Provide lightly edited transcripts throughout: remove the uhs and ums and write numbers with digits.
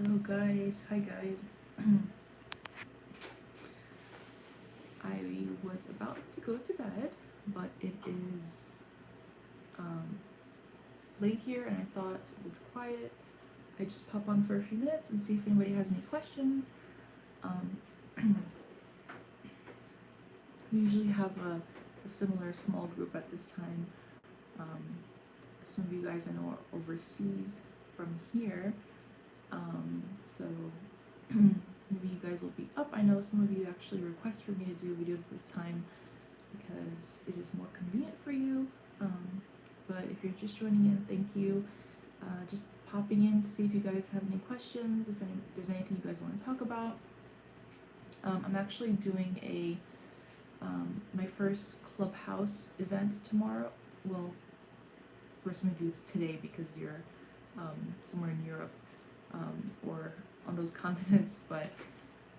Hello guys, hi guys. I was about to go to bed, but it is um, late here, and I thought since it's quiet, I just pop on for a few minutes and see if anybody has any questions. Um, we usually have a similar small group at this time. Um, some of you guys I know are overseas from here, so maybe you guys will be up. I know some of you actually request for me to do videos this time because it is more convenient for you. Um, but if you're just joining in, thank you. Just popping in to see if you guys have any questions, if there's anything you guys want to talk about. I'm actually doing my first Clubhouse event tomorrow. Well, for some of you it's today because you're somewhere in Europe or on those continents. But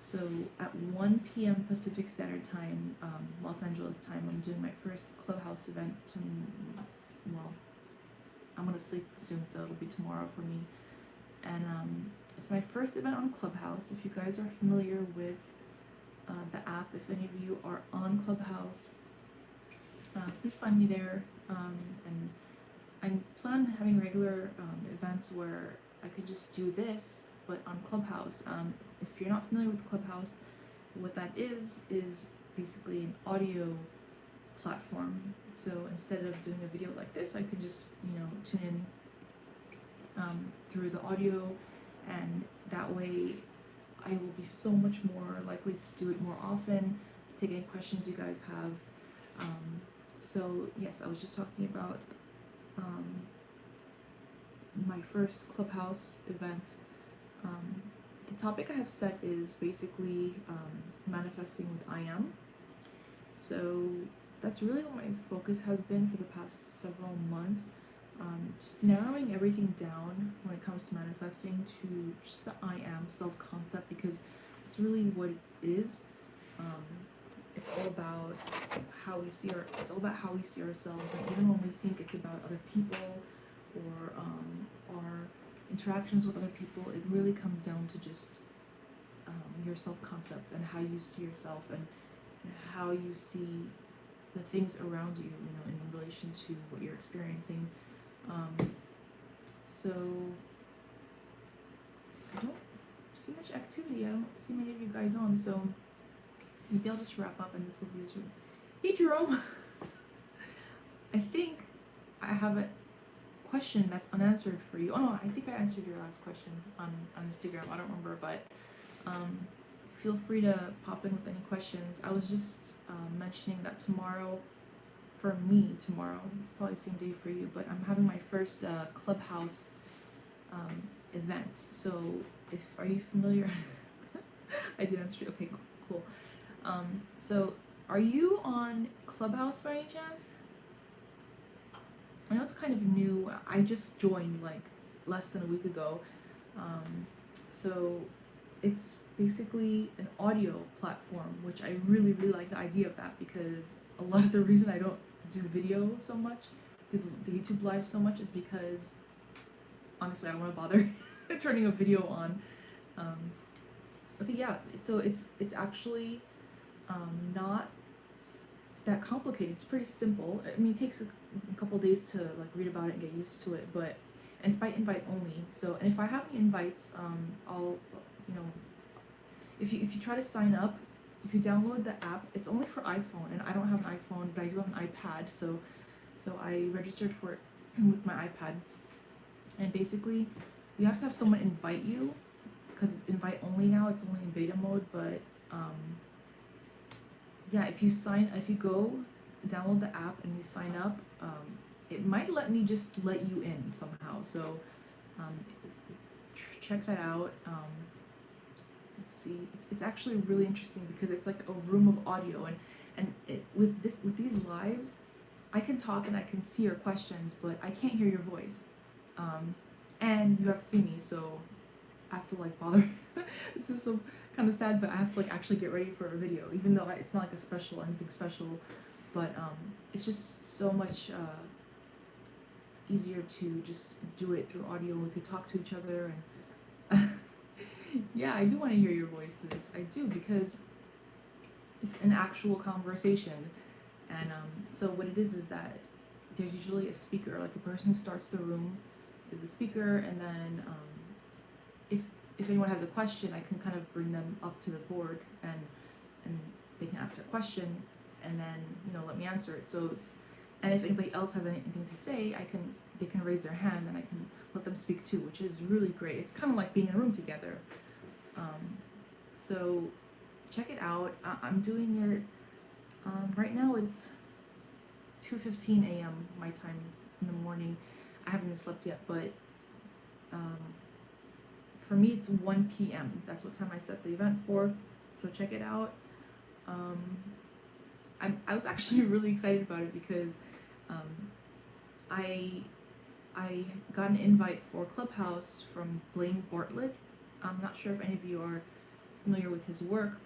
so at 1 p.m. Pacific Standard Time, Los Angeles time, I'm doing my first Clubhouse event. Well, I'm gonna sleep soon, so it'll be tomorrow for me. And it's my first event on Clubhouse. If you guys are familiar with the app, if any of you are on Clubhouse, please find me there. And I plan on having regular events where I could just do this, but on Clubhouse. If you're not familiar with Clubhouse, what that is basically an audio platform. So instead of doing a video like this, I could just tune in through the audio, and that way I will be so much more likely to do it more often, to take any questions you guys have. So yes, I was just talking about my first Clubhouse event. The topic I have set is basically manifesting with I am. So that's really what my focus has been for the past several months. Just narrowing everything down when it comes to manifesting to just the I am self-concept, because it's really what it is. It's all about how we see ourselves, and even when we think it's about other people or our interactions with other people, it really comes down to just your self-concept and how you see yourself, and how you see the things around you, in relation to what you're experiencing. So I don't see much activity. I don't see many of you guys on, so maybe I'll just wrap up and this will be a sort of, hey Jerome. I think I have a question that's unanswered for you. Oh no, I think I answered your last question on Instagram. I don't remember, but feel free to pop in with any questions. I was just mentioning that tomorrow, for me, probably the same day for you, but I'm having my first Clubhouse event. So are you familiar? I did answer. Okay, cool. So are you on Clubhouse by any chance? I know it's kind of new. I just joined like less than a week ago. So it's basically an audio platform, which I really, really like the idea of that, because a lot of the reason I don't do video so much, do the YouTube live so much, is because honestly I don't want to bother turning a video on. Okay, yeah, so it's actually not that complicated. It's pretty simple. I mean, it takes a couple days to like read about it and get used to it, but and it's by invite only. So, and if I have any invites, I'll if you try to sign up, if you download the app, it's only for iPhone, and I don't have an iPhone, but I do have an iPad. So I registered for it with my iPad, and basically you have to have someone invite you, because it's invite only now. It's only in beta mode, but yeah, if you go download the app and you sign up, it might let me just let you in somehow. So check that out. Let's see, it's actually really interesting because it's like a room of audio, and with these lives, I can talk and I can see your questions, but I can't hear your voice, and you have to see me, so I have to like bother. This is so kind of sad, but I have to like actually get ready for a video, even though it's not like anything special, but it's just so much easier to just do it through audio. We could talk to each other, and Yeah, I do want to hear your voices. I do, because it's an actual conversation. And so what it is that there's usually a speaker, like a person who starts the room is the speaker, and then if anyone has a question, I can kind of bring them up to the board, and they can ask their question, and then let me answer it. So, and if anybody else has anything to say, they can raise their hand, and I can let them speak too, which is really great. It's kind of like being in a room together. So check it out. I'm doing it right now. It's 2:15 a.m. my time in the morning. I haven't even slept yet, but for me it's 1 p.m. That's what time I set the event for. So check it out. I was actually really excited about it because I got an invite for Clubhouse from Blaine Bartlett. I'm not sure if any of you are familiar with his work.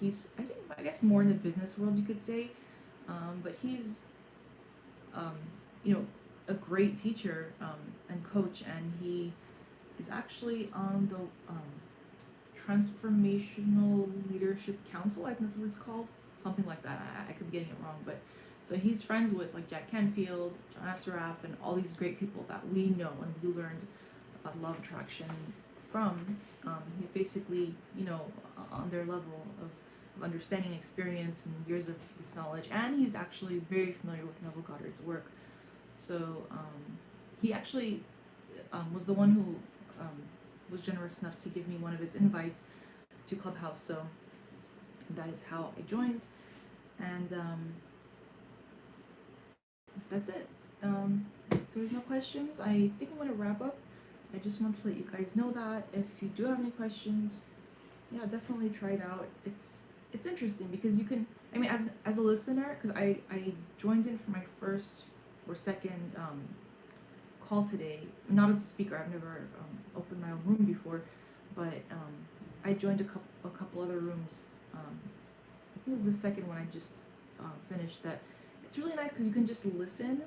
He's, I guess more in the business world, you could say, but he's a great teacher and coach, and he is actually on the Transformational Leadership Council, I think that's what it's called, something like that. I could be getting it wrong, but so he's friends with like Jack Canfield, John Assaraf, and all these great people that we know and we learned about law of attraction from. He's basically, on their level of understanding and experience and years of this knowledge, and he's actually very familiar with Neville Goddard's work. So he actually was the one who was generous enough to give me one of his invites to Clubhouse. So that is how I joined, and that's it. If there's no questions, I think I'm going to wrap up. I just want to let you guys know that if you do have any questions, yeah, definitely try it out. It's interesting because you can, as a listener, because I joined in for my first or second call today, not as a speaker. I've never opened my own room before, but I joined a couple other rooms. I think it was the second one I just finished. That it's really nice because you can just listen,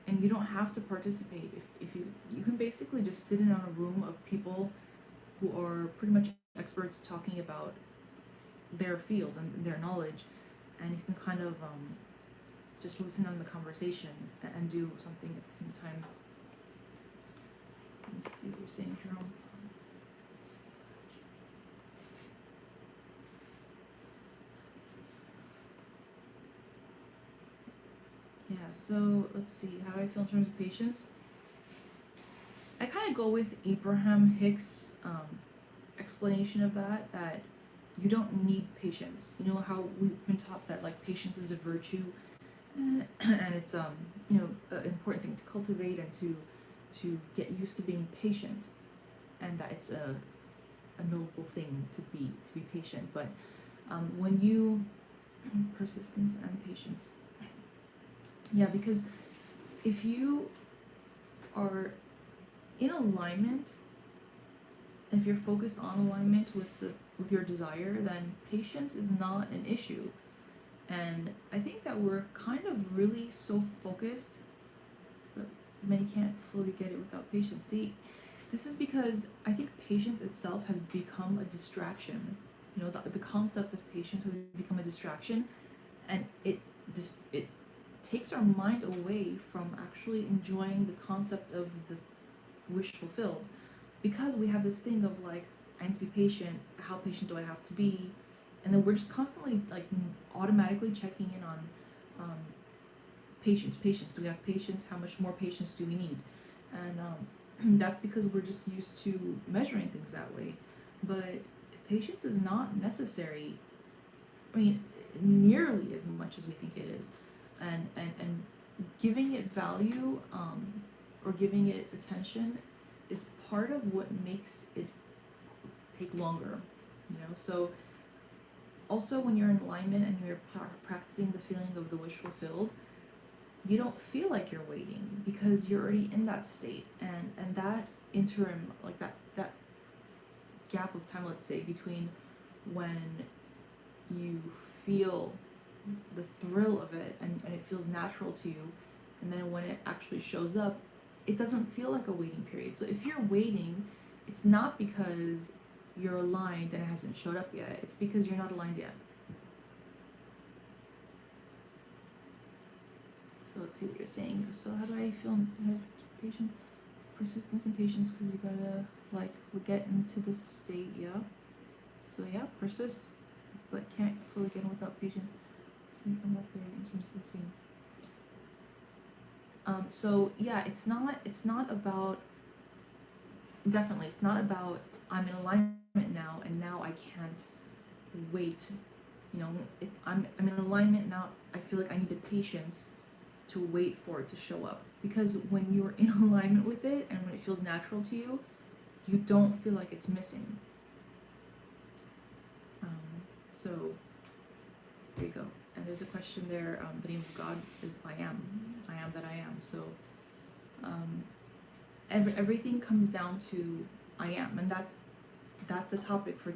and you don't have to participate. If you can basically just sit in on a room of people who are pretty much experts talking about their field and their knowledge, and you can kind of just listen on the conversation and do something at the same time. Let me see what you're saying, Jerome. Yeah, so let's see, how do I feel in terms of patience? I kind of go with Abraham Hicks' explanation of that you don't need patience. You know how we've been taught that like patience is a virtue, and it's an important thing to cultivate and to get used to being patient, and that it's a noble thing to be patient. But when you persistence and patience, yeah, because if you are in alignment, if you're focused on alignment with your desire, then patience is not an issue. And I think that we're kind of really so focused, but many can't fully get it without patience. See, this is because I think patience itself has become a distraction. The concept of patience has become a distraction, and it takes our mind away from actually enjoying the concept of the wish fulfilled, because we have this thing of like, I need to be patient. How patient do I have to be? And then we're just constantly like automatically checking in on patience. Do we have patience? How much more patience do we need? And that's because we're just used to measuring things that way. But patience is not necessary. Nearly as much as we think it is. And giving it value or giving it attention is part of what makes it take longer, So also when you're in alignment and you're practicing the feeling of the wish fulfilled, you don't feel like you're waiting because you're already in that state, and that interim, like that gap of time, let's say, between when you feel the thrill of it and it feels natural to you, and then when it actually shows up, it doesn't feel like a waiting period. So if you're waiting, it's not because you're aligned and it hasn't showed up yet. It's because you're not aligned yet. So let's see what you're saying. So how do I feel patience? Persistence and patience, because you gotta like get into the state, yeah. So yeah, persist, but can't fully get in without patience. So I'm up there in terms of the scene. So yeah, it's not about, definitely it's not about I'm in alignment now and now I can't wait. You know, it's I'm in alignment now. I feel like I need the patience to wait for it to show up, because when you're in alignment with it and when it feels natural to you, you don't feel like it's missing. So there you go. And there's a question there. The name of God is I am that I am. So everything comes down to I am, and that's the topic for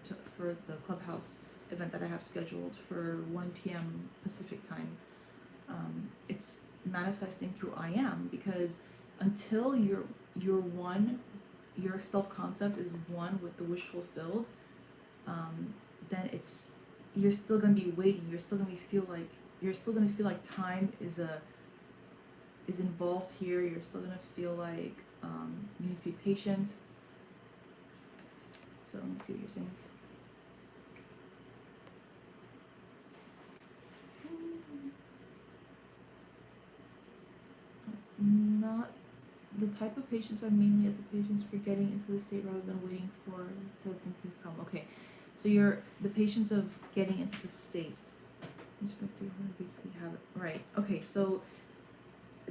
the Clubhouse event that I have scheduled for 1 p.m. Pacific time. It's manifesting through I am, because until you're one, your self-concept is one with the wish fulfilled, then you're still gonna be waiting. You're still gonna feel like time is involved here. You're still gonna feel like you need to be patient. So let me see what you're saying. Not the type of patience. I'm mainly at the patience for getting into the state rather than waiting for the thing to come. Okay, so you're the patience of getting into the state. Basically have it right. Okay, so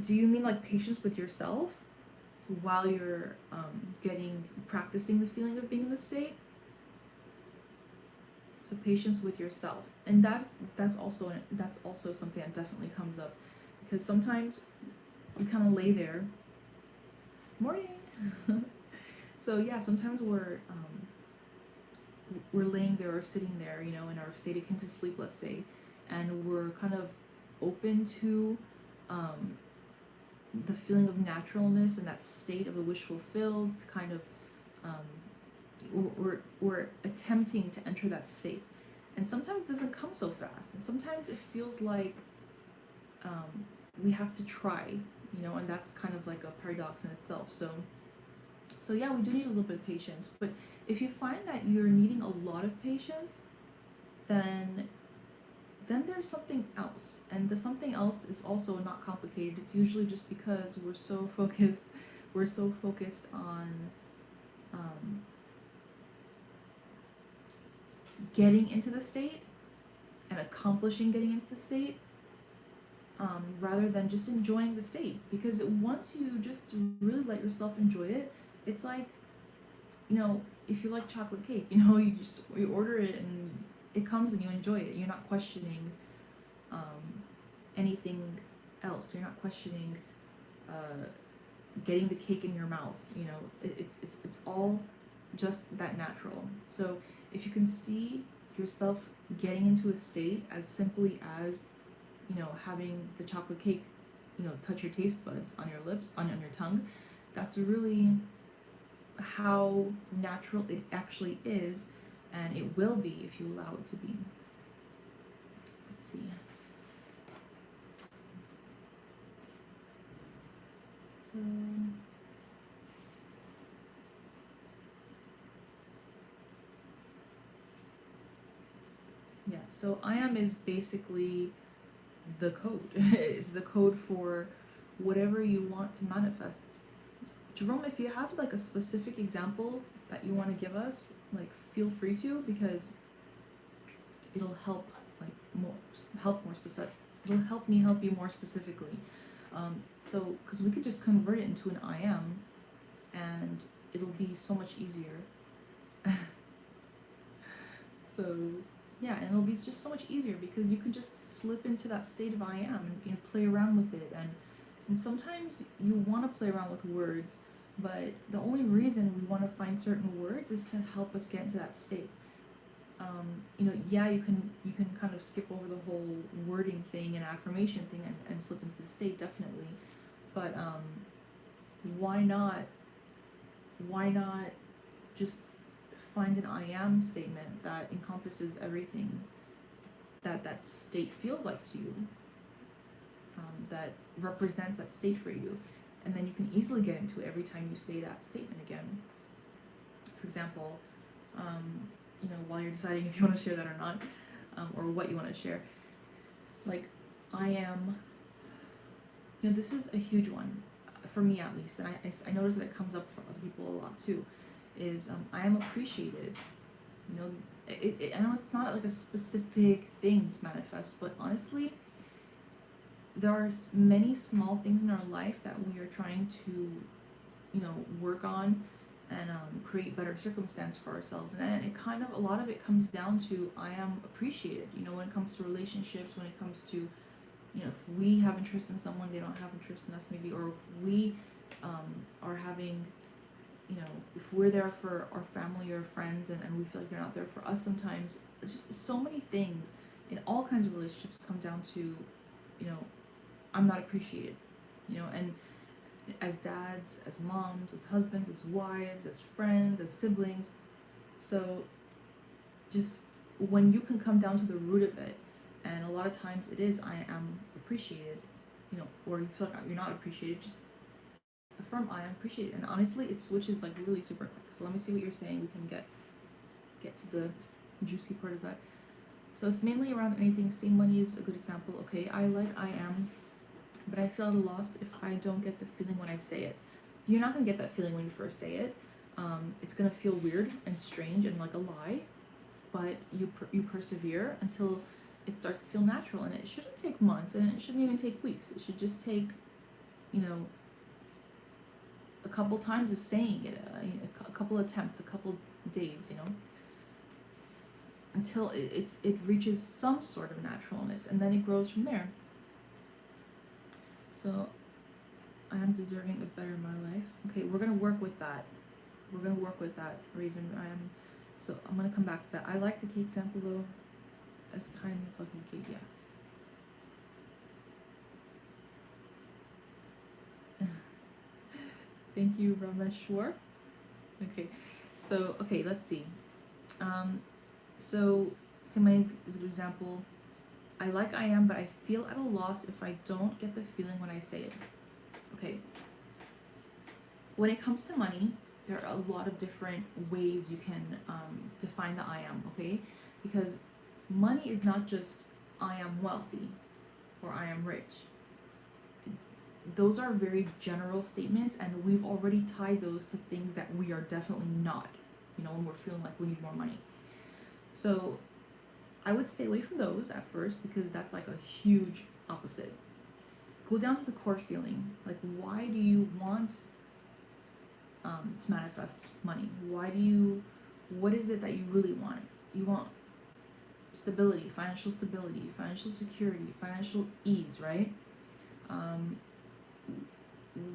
do you mean like patience with yourself while you're practicing the feeling of being in the state? So patience with yourself, and that's also something that definitely comes up, because sometimes you kind of lay there. Morning. So yeah, sometimes we're laying there or sitting there, you know, in our state akin to sleep, let's say, and we're kind of open to the feeling of naturalness and that state of the wish fulfilled. To kind of we're attempting to enter that state, and sometimes it doesn't come so fast, and sometimes it feels like we have to try, you know, and that's kind of like a paradox in itself. So yeah, we do need a little bit of patience, but if you find that you're needing a lot of patience, then there's something else, and the something else is also not complicated. It's usually just because we're so focused on getting into the state and accomplishing getting into the state, rather than just enjoying the state. Because once you just really let yourself enjoy it, it's like, you know, if you like chocolate cake, you know, you order it and it comes and you enjoy it. You're not questioning anything else. You're not questioning getting the cake in your mouth. You know, it's all just that natural. So if you can see yourself getting into a state as simply as, you know, having the chocolate cake, you know, touch your taste buds on your lips, on your tongue, that's really how natural it actually is, and it will be if you allow it to be. Let's see. So yeah, so I am is basically the code. It's the code for whatever you want to manifest. Jerome, if you have like a specific example that you want to give us, like feel free to, because it'll help more specific. It'll help me help you more specifically. So because we could just convert it into an I am, and it'll be so much easier. So yeah, and it'll be just so much easier because you can just slip into that state of I am and, you know, play around with it. And sometimes you want to play around with words, but the only reason we want to find certain words is to help us get into that state. You know, yeah, you can kind of skip over the whole wording thing and affirmation thing and slip into the state, definitely. But why not just find an I am statement that encompasses everything that state feels like to you, that represents that state for you, and then you can easily get into it every time you say that statement again. For example, while you're deciding if you want to share that or not, or what you want to share, like, I am, this is a huge one, for me at least, and I notice that it comes up for other people a lot too, is I am appreciated. I know it's not like a specific thing to manifest, but honestly, there are many small things in our life that we are trying to, work on and create better circumstance for ourselves. And it kind of, a lot of it comes down to, I am appreciated, when it comes to relationships, when it comes to, if we have interest in someone, they don't have interest in us maybe, or if we are having, if we're there for our family or friends and we feel like they're not there for us sometimes. Just so many things in all kinds of relationships come down to, I'm not appreciated, and as dads, as moms, as husbands, as wives, as friends, as siblings. So just when you can come down to the root of it, and a lot of times it is, I am appreciated, or you feel like you're not appreciated, just affirm I am appreciated. And honestly, it switches like really super quick. So let me see what you're saying. We can get to the juicy part of that. So it's mainly around anything. Same money is a good example. Okay, I am, but I feel at a loss if I don't get the feeling when I say it. You're not gonna get that feeling when you first say it. It's gonna feel weird and strange and like a lie, but you persevere until it starts to feel natural. And it shouldn't take months, and it shouldn't even take weeks. It should just take, a couple times of saying it, a couple attempts, a couple days, until it reaches some sort of naturalness, and then it grows from there. So I am deserving of better in my life. Okay, we're gonna work with that. Raven. So I'm gonna come back to that. I like the cake sample though. As kind of like a cake, yeah. Thank you, Rameshwar. Okay, so let's see. So somebody is an example. I am, but I feel at a loss if I don't get the feeling when I say it. Okay. When it comes to money, there are a lot of different ways you can define the I am, okay? Because money is not just I am wealthy or I am rich. Those are very general statements, and we've already tied those to things that we are definitely not, when we're feeling like we need more money. So I would stay away from those at first, because that's like a huge opposite. Go down to the core feeling. Like, why do you want to manifest money? What is it that you really want? You want stability, financial security, financial ease, right?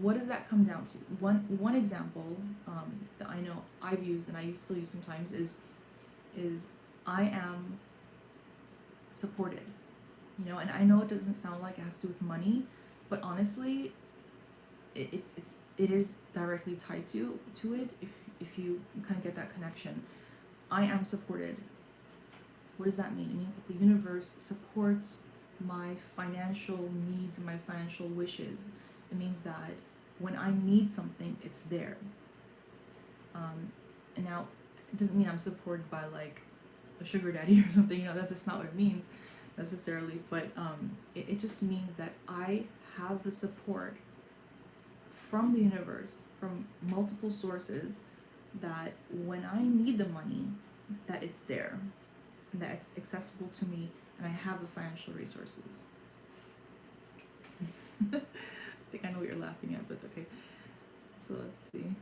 What does that come down to? One example that I know I've used and I still use sometimes is I am supported, and I know it doesn't sound like it has to do with money, but honestly, it is directly tied to it if you kind of get that connection. I am supported. What does that mean? It means that the universe supports my financial needs and my financial wishes. It means that when I need something, it's there. And now, it doesn't mean I'm supported by like a sugar daddy or something, that's not what it means necessarily, but it just means that I have the support from the universe, from multiple sources, that when I need the money, that it's there, and that it's accessible to me, and I have the financial resources. I think I know what you're laughing at, but okay. So let's see.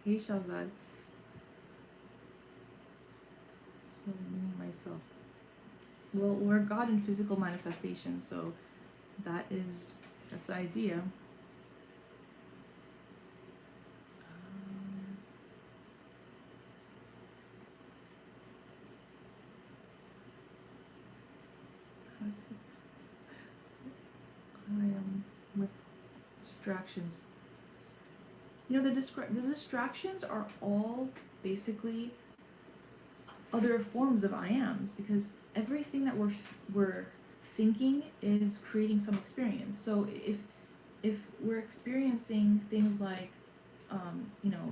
Hey, Shazad. So me, myself. Well, we're God in physical manifestation, so that's the idea. I am with distractions. The distractions are all basically other forms of I ams, because everything that we're thinking is creating some experience. So if we're experiencing things like, you know,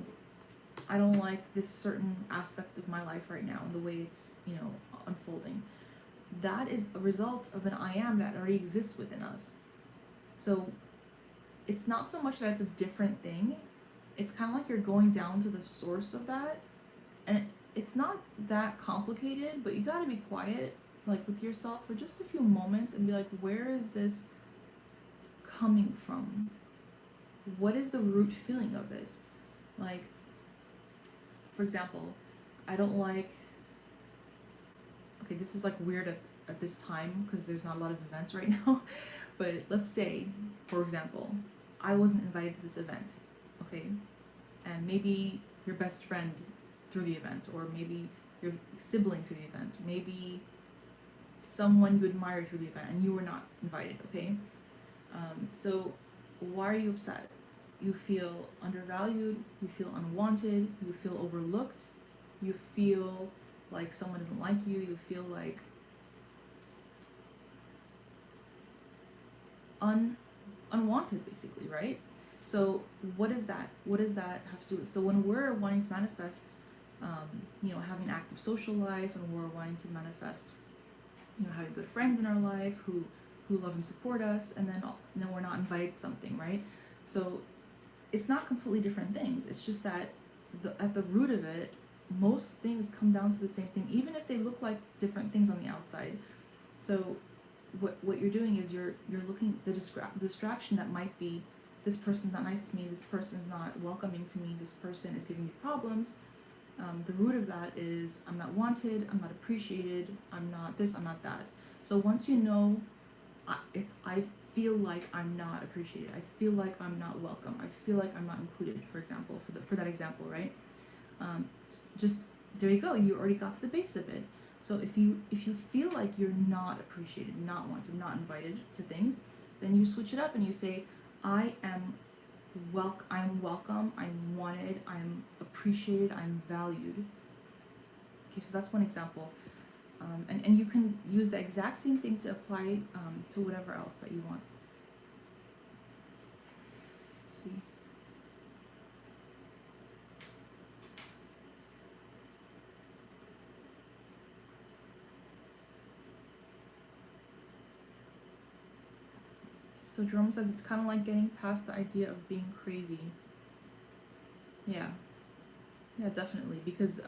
I don't like this certain aspect of my life right now and the way it's, you know, unfolding, that is a result of an I am that already exists within us. So it's not so much that it's a different thing, it's kind of like you're going down to the source of that, and it's not that complicated, but you gotta be quiet, like with yourself for just a few moments and be like, where is this coming from? What is the root feeling of this? Like, for example, I don't like, okay, this is like weird at this time because there's not a lot of events right now, but let's say, for example, I wasn't invited to this event, okay? And maybe your best friend through the event, or maybe your sibling through the event, maybe someone you admire through the event, and you were not invited, okay? So why are you upset? You feel undervalued, you feel unwanted, you feel overlooked, you feel like someone doesn't like you, you feel like unwanted, basically, right? So what is that? What does that have to do with? So when we're wanting to manifest, you know, having an active social life, and we're wanting to manifest, you know, having good friends in our life who love and support us, and then we're not invited to something, right? So it's not completely different things. It's just that at the root of it, most things come down to the same thing, even if they look like different things on the outside. So what you're doing is you're looking the distraction that might be, this person's not nice to me, this person's not welcoming to me, this person is giving me problems. The root of that is I'm not wanted, I'm not appreciated, I'm not this, I'm not that. So once you know, I feel like I'm not appreciated, I feel like I'm not welcome, I feel like I'm not included, for example, for that example, right? Just there you go, you already got to the base of it. So if you feel like you're not appreciated, not wanted, not invited to things, then you switch it up and you say, I'm welcome, I'm wanted, I'm appreciated, I'm valued. Okay, so that's one example. And you can use the exact same thing to apply to whatever else that you want. Let's see. So Jerome says it's kind of like getting past the idea of being crazy. Yeah, definitely. Because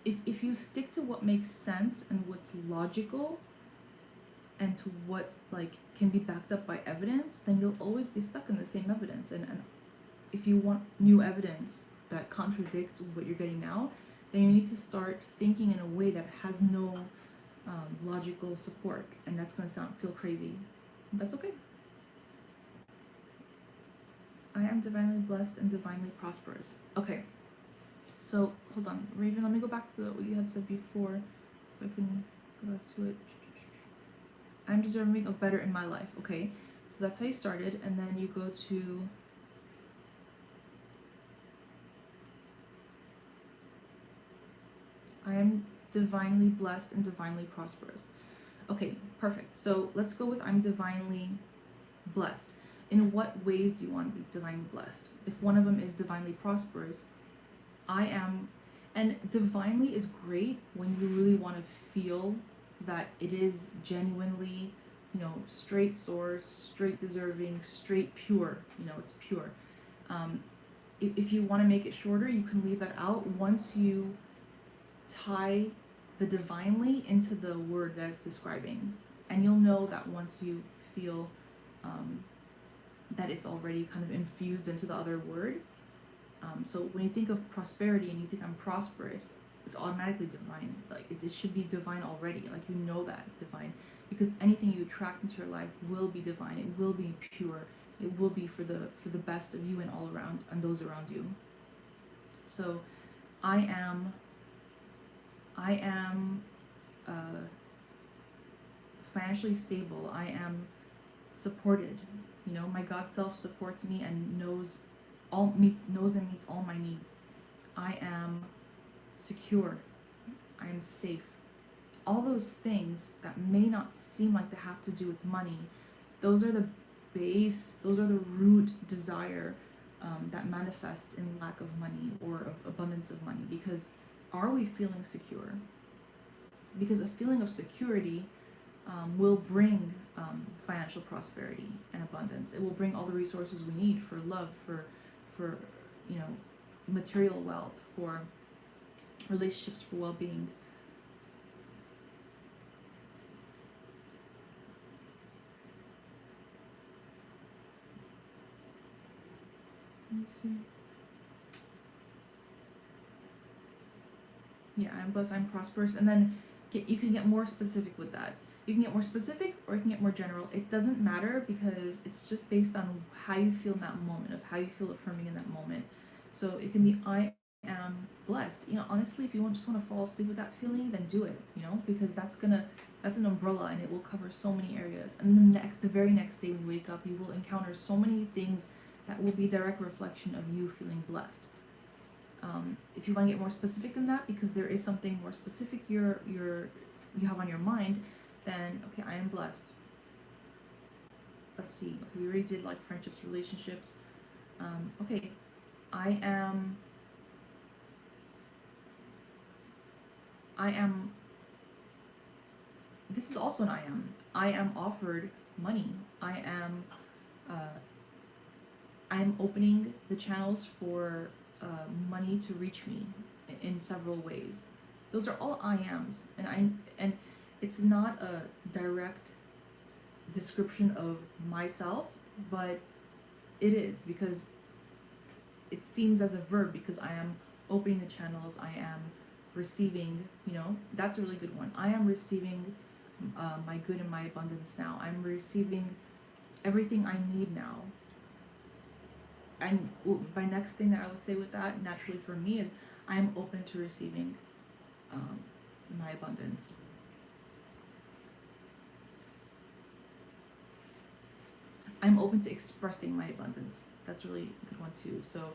if you stick to what makes sense and what's logical, and to what like can be backed up by evidence, then you'll always be stuck in the same evidence. And if you want new evidence that contradicts what you're getting now, then you need to start thinking in a way that has no logical support, and that's going to feel crazy. That's okay. I am divinely blessed and divinely prosperous. Okay, so hold on, Raven, let me go back to what you had said before so I can go back to it. I'm deserving of better in my life. Okay, so that's how you started, and then you go to I am divinely blessed and divinely prosperous. Okay, perfect. So let's go with I'm divinely blessed. In what ways do you want to be divinely blessed? If one of them is divinely prosperous, I am, and divinely is great when you really want to feel that it is genuinely, you know, straight source, straight deserving, straight pure, you know, it's pure. If you want to make it shorter, you can leave that out once you tie the divinely into the word that it's describing, and you'll know that once you feel that it's already kind of infused into the other word. So when you think of prosperity and you think I'm prosperous, it's automatically divine. Like it should be divine already. Like you know that it's divine, because anything you attract into your life will be divine. It will be pure. It will be for the best of you and all around and those around you. So I am financially stable. I am supported. You know, my God self supports me and knows and meets all my needs. I am secure, I am safe. All those things that may not seem like they have to do with money, those are the base, those are the root desire that manifests in lack of money or of abundance of money. Because are we feeling secure? Because a feeling of security will bring financial prosperity and abundance. It will bring all the resources we need for love, for you know, material wealth, for relationships, for well-being. Let me see. Yeah, I'm blessed, I'm prosperous, and then you can get more specific with that. You can get more specific or you can get more general. It doesn't matter, because it's just based on how you feel in that moment, of how you feel affirming in that moment. So it can be, I am blessed. You know, honestly, if you just want to fall asleep with that feeling, then do it, you know, because that's an umbrella and it will cover so many areas. And the very next day when you wake up, you will encounter so many things that will be a direct reflection of you feeling blessed. If you want to get more specific than that, because there is something more specific you have on your mind, then okay, I am blessed. Let's see, we already did like friendships, relationships. Okay, I am this is also an I am offered money. I am opening the channels for money to reach me in several ways. Those are all I ams, and it's not a direct description of myself, but it is, because it seems as a verb, because I am opening the channels, I am receiving, you know, that's a really good one. I am receiving my good and my abundance now. I'm receiving everything I need now. And my next thing that I would say with that, naturally for me, is I am open to receiving my abundance. I'm open to expressing my abundance. That's a really good one too. So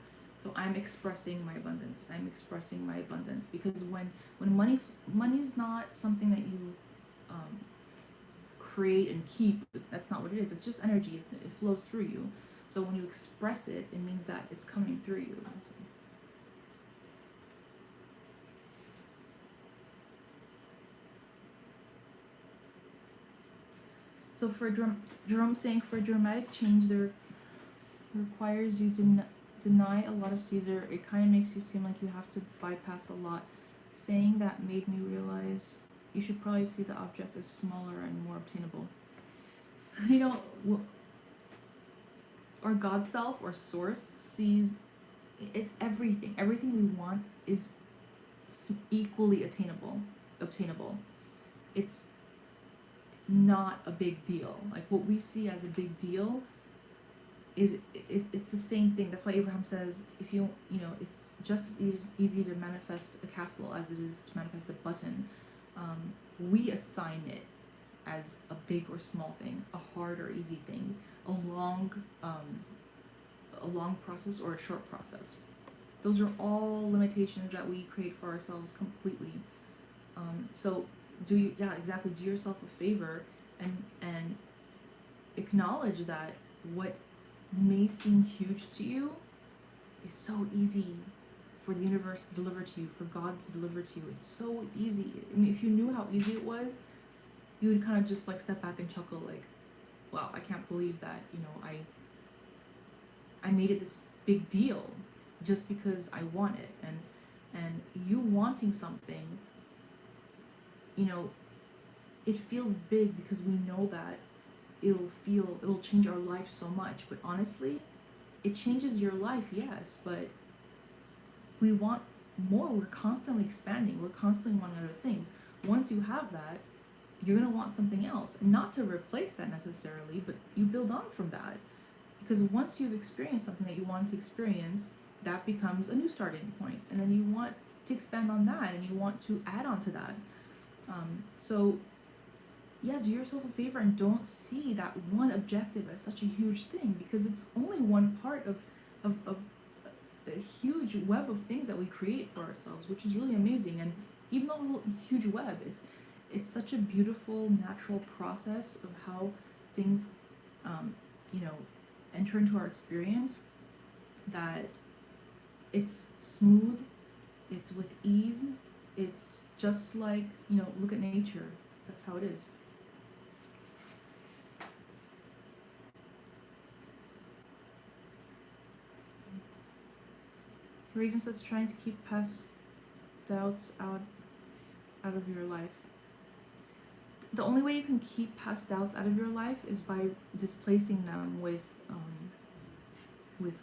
I'm expressing my abundance. I'm expressing my abundance, because when money is not something that you create and keep. That's not what it is. It's just energy. It flows through you. So when you express it, it means that it's coming through you. So for Jerome saying, for dramatic change, there requires you to deny a lot of Caesar. It kind of makes you seem like you have to bypass a lot. Saying that made me realize you should probably see the object as smaller and more obtainable. You know, our God self or source sees it's everything. Everything we want is equally obtainable. It's not a big deal. Like what we see as a big deal it's the same thing. That's why Abraham says, if you know, it's just as easy to manifest a castle as it is to manifest a button. We assign it as a big or small thing, a hard or easy thing, a long process or a short process. Those are all limitations that we create for ourselves completely. So do yourself a favor and acknowledge that what may seem huge to you is so easy for the universe to deliver to you, for God to deliver to you. It's so easy. I mean, if you knew how easy it was, you would kind of just like step back and chuckle, like, wow, I can't believe that, you know, I made it this big deal just because I want it. And you wanting something, you know, it feels big because we know that it'll change our life so much. But honestly, it changes your life, yes, but we want more. We're constantly expanding. We're constantly wanting other things. Once you have that, you're going to want something else. Not to replace that necessarily, but you build on from that. Because once you've experienced something that you want to experience, that becomes a new starting point. And then you want to expand on that, and you want to add on to that. So yeah, do yourself a favor and don't see that one objective as such a huge thing, because it's only one part of a huge web of things that we create for ourselves, which is really amazing. And even though a little huge web, it's such a beautiful natural process of how things you know, enter into our experience, that it's smooth, it's with ease, it's just like, you know, look at nature. That's how it is. Raven says trying to keep past doubts out of your life. The only way you can keep past doubts out of your life is by displacing them with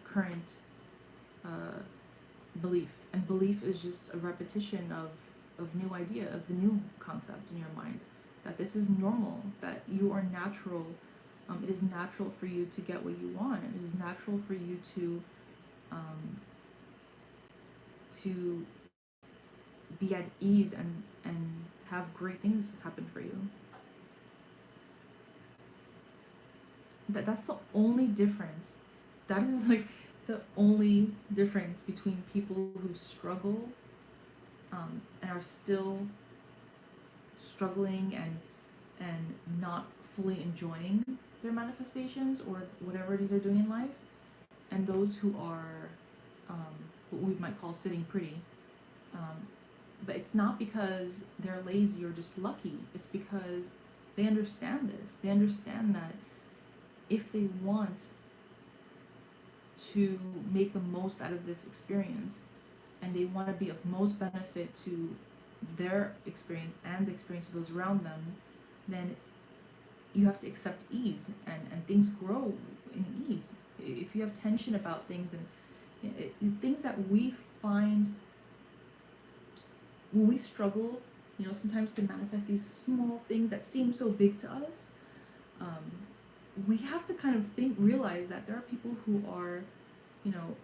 current belief. And belief is just a repetition of new idea, of the new concept in your mind, that this is normal, that you are natural. It is natural for you to get what you want. It is natural for you to be at ease and have great things happen for you. That's the only difference. That is like the only difference between people who struggle and are still struggling and not fully enjoying their manifestations or whatever it is they're doing in life, and those who are what we might call sitting pretty. But it's not because they're lazy or just lucky. It's because they understand this. They understand that if they want to make the most out of this experience, and they want to be of most benefit to their experience and the experience of those around them, then you have to accept ease, and things grow in ease. If you have tension about things and things that we find when we struggle, you know, sometimes to manifest these small things that seem so big to us, we have to kind of realize that there are people who are, you know,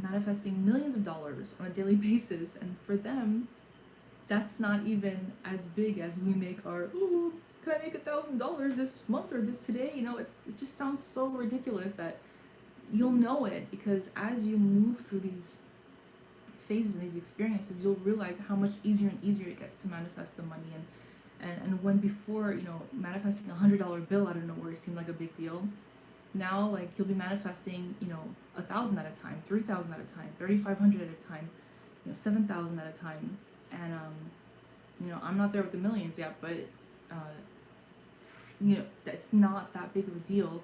manifesting millions of dollars on a daily basis, and for them, that's not even as big as we make our, ooh, can I make $1,000 this month or this today? You know, it just sounds so ridiculous that you'll know it, because as you move through these phases and these experiences, you'll realize how much easier and easier it gets to manifest the money. And when before, you know, manifesting $100 bill out of nowhere seemed like a big deal, now like you'll be manifesting, you know, 1,000 at a time, 3,000 at a time, 3,500 at a time, you know, 7,000 at a time. And you know, I'm not there with the millions yet, but you know, that's not that big of a deal.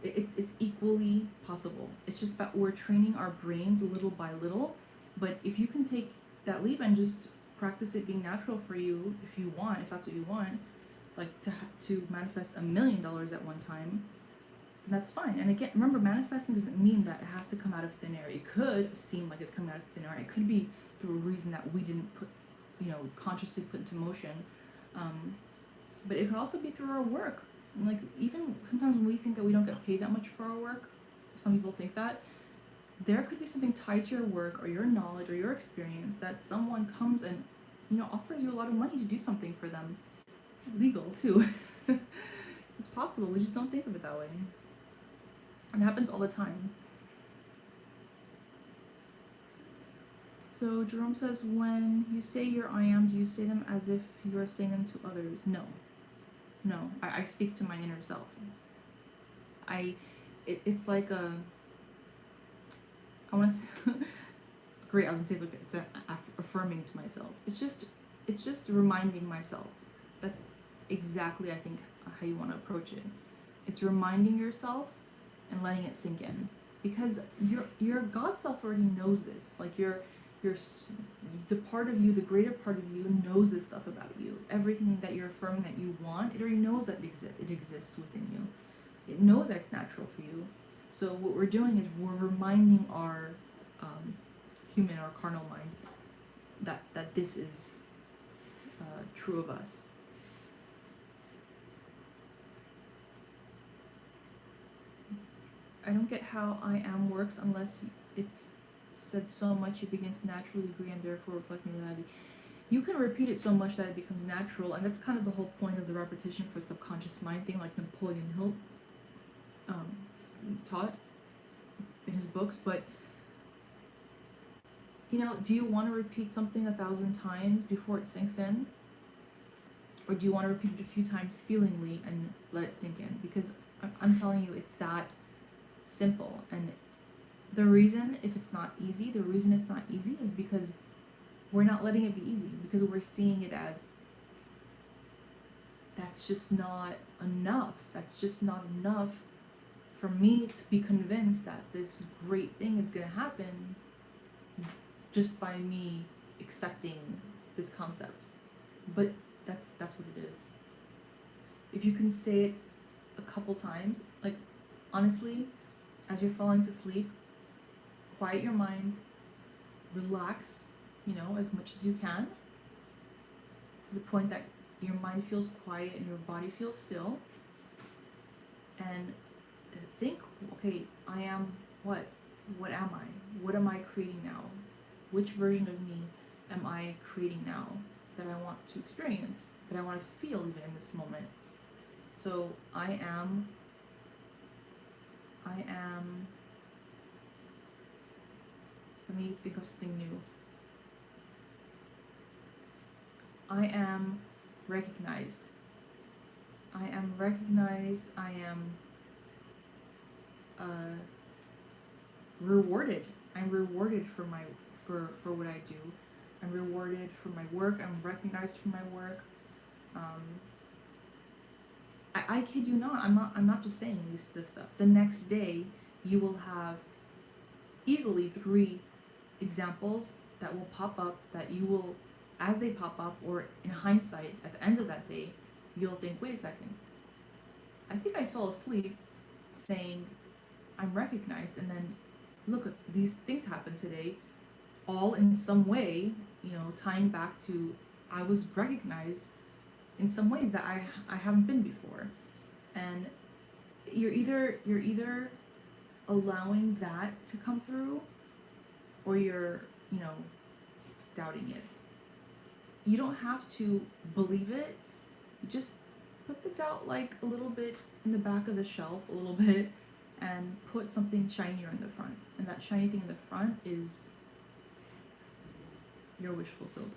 It's equally possible. It's just that we're training our brains little by little. But if you can take that leap and just practice it being natural for you, if you want, if that's what you want, like to manifest $1 million at one time, then that's fine. And again, remember, manifesting doesn't mean that it has to come out of thin air. It could seem like it's coming out of thin air. It could be through a reason that we didn't consciously put into motion. But it could also be through our work. Like, even sometimes when we think that we don't get paid that much for our work, some people think that, there could be something tied to your work or your knowledge or your experience that someone comes and, you know, offers you a lot of money to do something for them. Legal too. It's possible, we just don't think of it that way. It happens all the time. So Jerome says, when you say your I am, do you say them as if you are saying them to others? No. I speak to my inner self. It's like a, I want to say, great, I was gonna say, look, it's affirming to myself. It's just reminding myself. That's exactly, I think, how you want to approach it. It's reminding yourself and letting it sink in, because your God self already knows this. Like the part of you, the greater part of you, knows this stuff about you. Everything that you're affirming that you want, it already knows that it exists within you. It knows that it's natural for you. So what we're doing is we're reminding our human or carnal mind that this is true of us. I don't get how I am works unless it's said so much you begin to naturally agree and therefore reflect in reality. You can repeat it so much that it becomes natural, and that's kind of the whole point of the repetition for subconscious mind thing, like Napoleon Hill taught. in his books, but you know, do you want to repeat something 1,000 times before it sinks in? Or do you want to repeat it a few times feelingly and let it sink in? Because I'm telling you, it's that simple. And the reason, if it's not easy, the reason it's not easy is because we're not letting it be easy, because we're seeing it as that's just not enough. That's just not enough for me to be convinced that this great thing is going to happen just by me accepting this concept. But that's what it is. If you can say it a couple times, like honestly, as you're falling to sleep, quiet your mind, relax, you know, as much as you can, to the point that your mind feels quiet and your body feels still, and think, okay, I am what? What am I? What am I creating now? Which version of me am I creating now that I want to experience, that I want to feel even in this moment? So I am, let me think of something new. I am recognized. I am recognized. I am rewarded. I'm rewarded for my for what I do. I'm rewarded for my work. I'm recognized for my work. I kid you not. I'm not just saying this stuff. The next day, you will have easily 3 examples that will pop up, that you will, as they pop up, or in hindsight, at the end of that day, you'll think, wait a second, I think I fell asleep saying I'm recognized, and then look, these things happened today, all in some way, you know, tying back to I was recognized in some ways that I haven't been before. And you're either allowing that to come through, or you're, you know, doubting it. You don't have to believe it. Just put the doubt like a little bit in the back of the shelf, a little bit, and put something shinier in the front. And that shiny thing in the front is your wish fulfilled.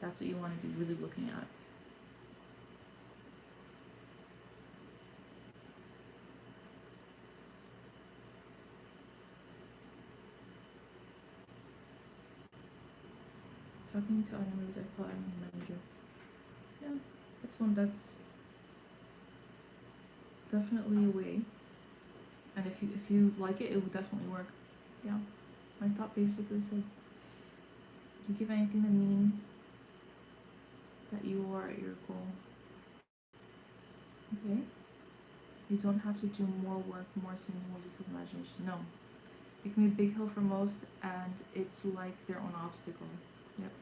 That's what you want to be really looking at. Talking to animals, I call animal manager. Yeah, that's definitely a way. And if you like it, it will definitely work. Yeah. My thought basically said, you give anything the meaning that you are at your goal. Okay? You don't have to do more work, more singing, more detailed imagination. No. It can be a big hill for most, and it's like their own obstacle. Yep.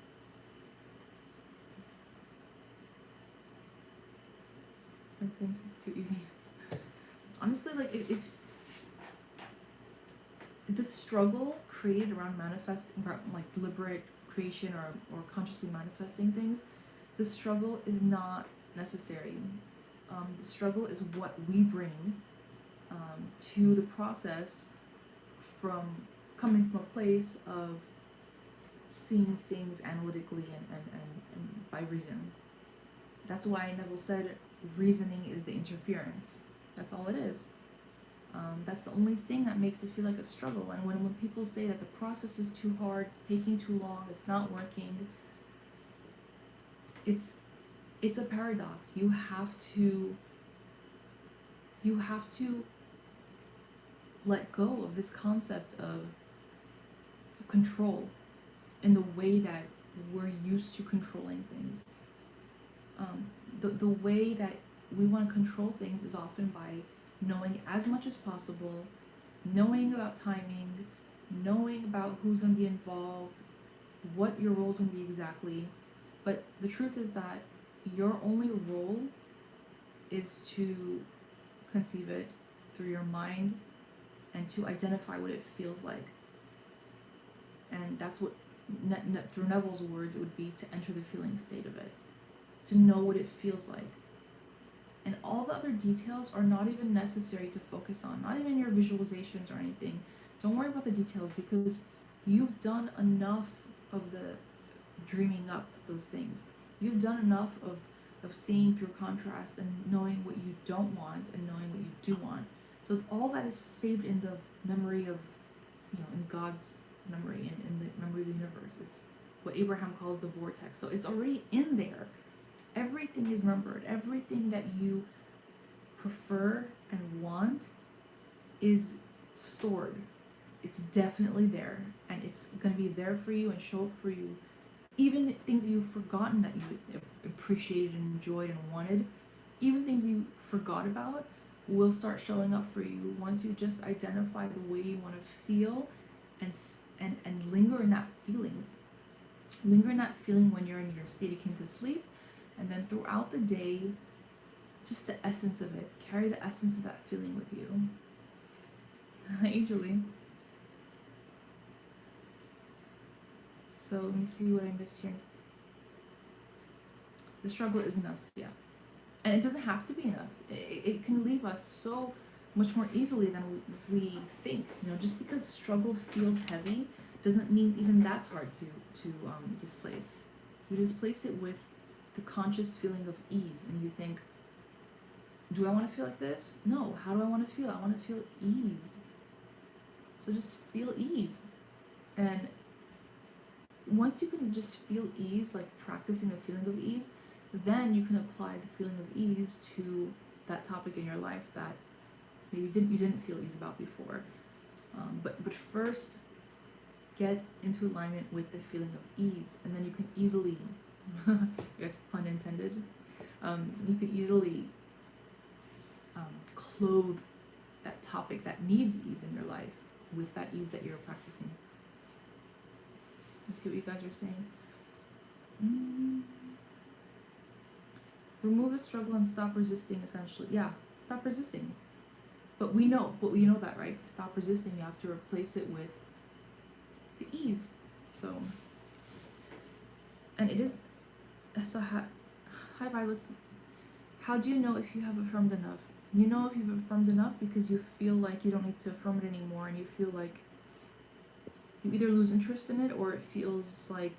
I think it's too easy. Honestly, like if this struggle created around manifesting, like deliberate creation or consciously manifesting things, the struggle is not necessary. The struggle is what we bring to the process, from coming from a place of seeing things analytically and by reason. That's why Neville said reasoning is the interference. That's all it is. That's the only thing that makes it feel like a struggle. And when people say that the process is too hard, it's taking too long, it's not working, it's a paradox. You have to let go of this concept of control in the way that we're used to controlling things. The way that we want to control things is often by knowing as much as possible, knowing about timing, knowing about who's going to be involved, what your role's going to be exactly. But the truth is that your only role is to conceive it through your mind and to identify what it feels like. And that's what, through Neville's words, it would be to enter the feeling state of it, to know what it feels like. And all the other details are not even necessary to focus on, not even your visualizations or anything. Don't worry about the details, because you've done enough of the dreaming up those things. You've done enough of seeing through contrast and knowing what you don't want and knowing what you do want. So all that is saved in the memory of, in God's memory and in the memory of the universe. It's what Abraham calls the vortex. So it's already in there. Everything is remembered. Everything that you prefer and want is stored. It's definitely there, and it's going to be there for you and show up for you. Even things you've forgotten that you appreciated and enjoyed and wanted, even things you forgot about, will start showing up for you once you just identify the way you want to feel and linger in that feeling. Linger in that feeling when you're in your state akin to sleep, and then throughout the day, just the essence of it. Carry the essence of that feeling with you. Hi, Julie. So let me see what I missed here. The struggle is in us, yeah. And it doesn't have to be in us. It can leave us so much more easily than we think. Just because struggle feels heavy doesn't mean even that's hard to displace. You displace it with the conscious feeling of ease, and you think, do I want to feel like this? No. How do I want to feel? I want to feel ease. So just feel ease. And once you can just feel ease, like practicing a feeling of ease, then you can apply the feeling of ease to that topic in your life that maybe you didn't feel ease about before. But first, get into alignment with the feeling of ease, and then you can easily, yes, pun intended, you can easily clothe that topic that needs ease in your life with that ease that you're practicing. Let's see what you guys are saying. Remove the struggle and stop resisting, essentially. Yeah, stop resisting. But we know that, right? To stop resisting, you have to replace it with the ease. So, and it is, so hi Violets. How do you know if you have affirmed enough? You know if you've affirmed enough because you feel like you don't need to affirm it anymore, and you feel like you either lose interest in it or it feels like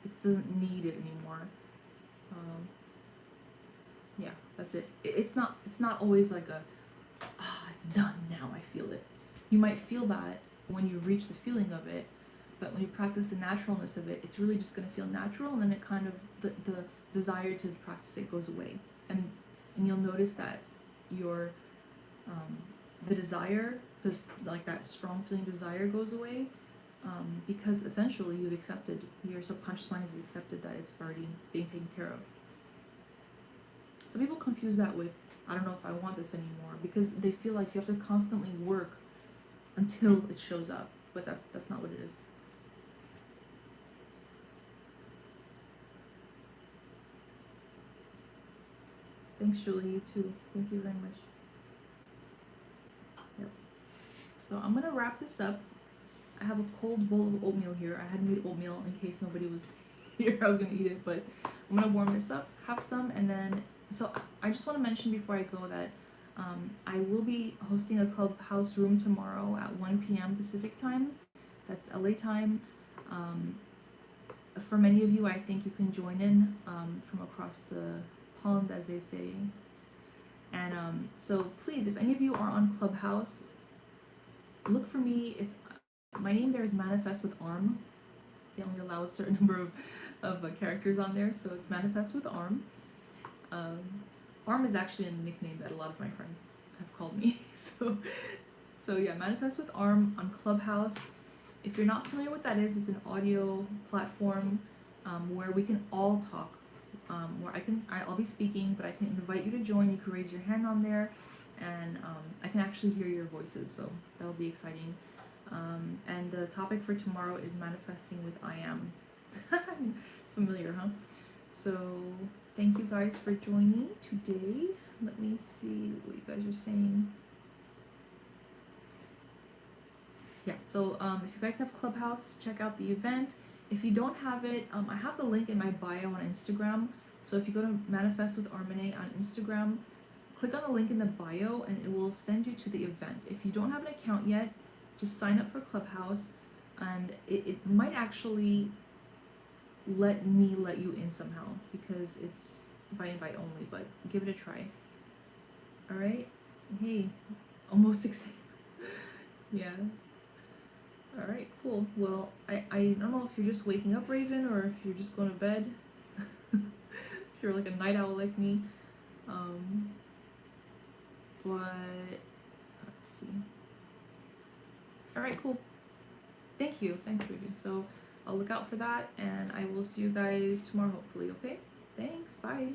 it doesn't need it anymore. Yeah, that's it. It's not always like it's done now, I feel it. You might feel that when you reach the feeling of it, but when you practice the naturalness of it, it's really just going to feel natural, and then it kind of, the desire to practice it goes away. And you'll notice that your, the desire, like that strong feeling desire goes away, because essentially you've accepted, your subconscious mind has accepted that it's already being taken care of. Some people confuse that with, I don't know if I want this anymore, because they feel like you have to constantly work until it shows up, but that's not what it is. Thanks, Julie, you too. Thank you very much. Yep. So I'm gonna wrap this up. I have a cold bowl of oatmeal here. I had made oatmeal in case nobody was here. I was gonna eat it, but I'm gonna warm this up, have some, and then, so I just want to mention before I go that I will be hosting a Clubhouse room tomorrow at 1 p.m. Pacific time. That's LA time. For many of you, I think you can join in from across the pond, as they say. And so please, if any of you are on Clubhouse, look for me. It's my name there is Manifest with Arm. They only allow a certain number of characters on there, so it's Manifest with Arm. Arm is actually a nickname that a lot of my friends have called me. So yeah, Manifest with Arm on Clubhouse. If you're not familiar with what that is, it's an audio platform where we can all talk. Where I'll be speaking, but I can invite you to join. You can raise your hand on there, and I can actually hear your voices, so that'll be exciting. And the topic for tomorrow is manifesting with I am. Familiar, huh? So thank you guys for joining today. Let me see what you guys are saying. Yeah, so if you guys have Clubhouse, check out the event. If you don't have it, I have the link in my bio on Instagram. So if you go to Manifest with Armene on Instagram, click on the link in the bio and it will send you to the event. If you don't have an account yet, just sign up for Clubhouse, and it might actually let you in somehow, because it's by invite only, but give it a try. All right. Hey, almost 6 yeah. All right, cool. Well, I don't know if you're just waking up, Raven, or if you're just going to bed. If you're like a night owl like me. But let's see. All right, cool. Thank you. Thanks, Raven. So I'll look out for that, and I will see you guys tomorrow, hopefully, okay? Thanks. Bye.